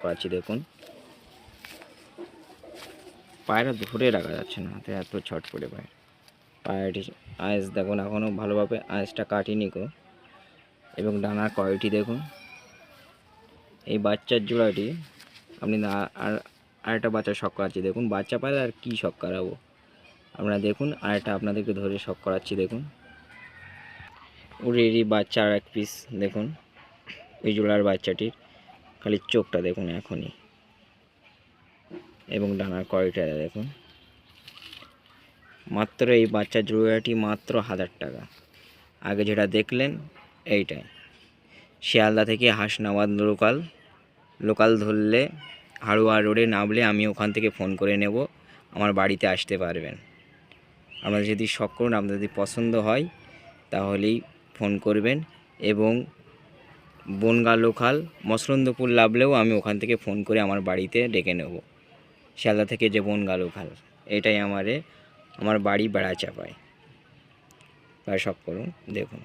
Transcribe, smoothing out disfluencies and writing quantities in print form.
করাচ্ছি। দেখুন পায়রা ধরে রাখা যাচ্ছে না, হাতে এত ছট করে পায়রাটি আঁশ দেখুন এখনও ভালোভাবে আঁশটা কাটিনি গো। এবং ডানার কোয়ালিটি দেখুন। এই বাচ্চার জোড়াটি আপনি আরেকটা বাচ্চা শখ করাচ্ছি। দেখুন বাচ্চা পায়রা আর কী শখ করাবো, আপনারা দেখুন। আরেকটা আপনাদেরকে ধরে শখ করাচ্ছি। দেখুন উড়েরই বাচ্চা আর এক পিস দেখুন। এই জোড়ার বাচ্চাটির খালি চোখটা দেখুন এখনই, এবং ডানার কোয়ালিটিটা দেখুন। মাত্র এই বাচ্চার জোড়াটি মাত্র 1000 টাকা। আগে যেটা দেখলেন এইটাই। শিয়ালদা থেকে হাসনাবাদ লোকাল ধরলে হাড়ুয়া রোডে নামলে আমি ওখান থেকে ফোন করে নেব, আমার বাড়িতে আসতে পারবেন। আপনারা যদি শখ করুন, আপনাদের যদি পছন্দ হয় তাহলেই ফোন করবেন। এবং বনগাঁ লোকাল মসলন্দপুর লাভলেও আমি ওখান থেকে ফোন করে আমার বাড়িতে ডেকে নেব। শিয়ালদা থেকে যে বনগাঁ লোকাল, এটাই আমার বাড়ি বেড়াচাপায়। তাই শখ করুন দেখুন।